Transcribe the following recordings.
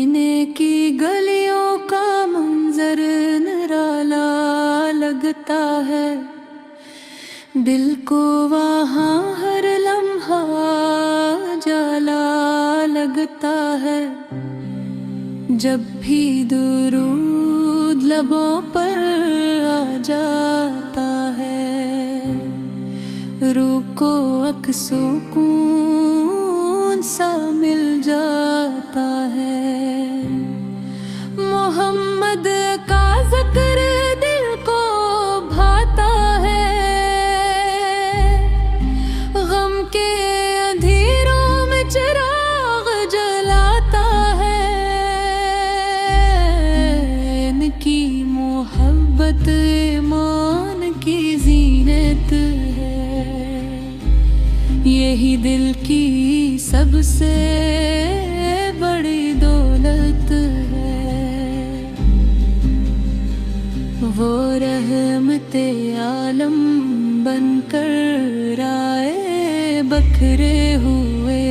मदीने की गलियों का मंजर निराला लगता है। दिल को वहाँ हर लम्हा जाला लगता है। जब भी दुरूद लबों पर आ जाता है, रूह को एक सुकून सा मिल जाता है। मोहम्मद का जिक्र दिल को भाता है, गम के अंधेरों में चिराग जलाता है। इनकी मोहब्बत ईमान की जीनत है, यही दिल की सबसे बड़ी दौलत है। वो रहमते आलम बनकर आए, बखरे हुए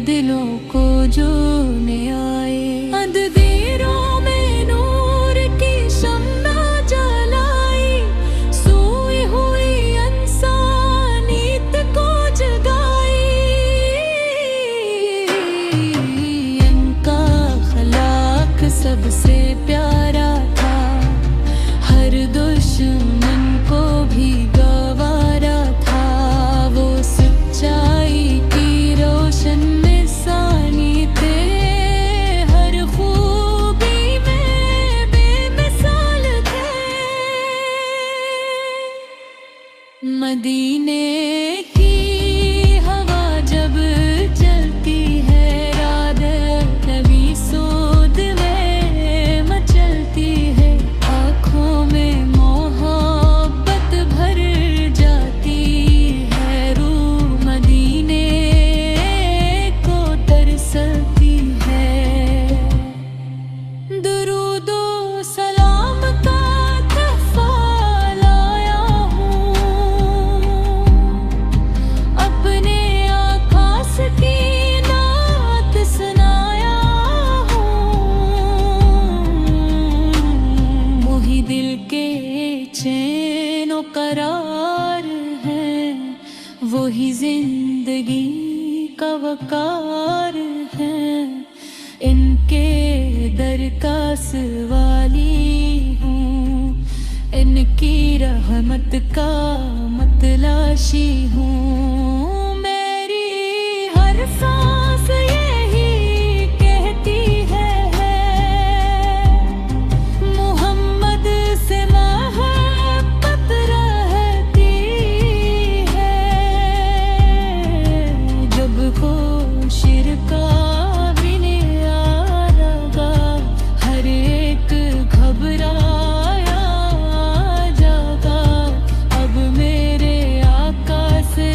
दिलों को जोने आए। अंधेरों में नूर की शम्मा जलाई, सोई हुई इंसानियत को जगाई। इनका अखलाक सबसे प्यारा था, हर दुश्मन को भी गवारा था। वो सच्चाई की रोशन निशानी थे, हर खूबी में बेमिसाल थे। मदीने की हवा जब चलती है, रात नबी सोद में मचलती है। आँखों में मोहब्बत भर जाती है, रूह मदीने को तरसती है। दुरूदो सलाम का तोहफा लाया हूँ, अपने आकाश की नात सुनाया हूँ। वही दिल के चैनो करार है, वही जिंदगी का वकार है। इनके दर का सवाली हूँ, इनकी रहमत का मतलाशी हूँ। मेरी हर सांस यही कहती है, मोहम्मद से मोहब्बत रहती है। जब को शिरका बिने आ लगा, हर एक घबराया जागा। अब मेरे आका से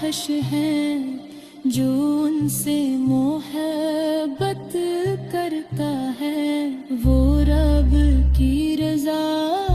राहश हैं जो उनसे मोहब्बत करता है, वो रब की रज़ा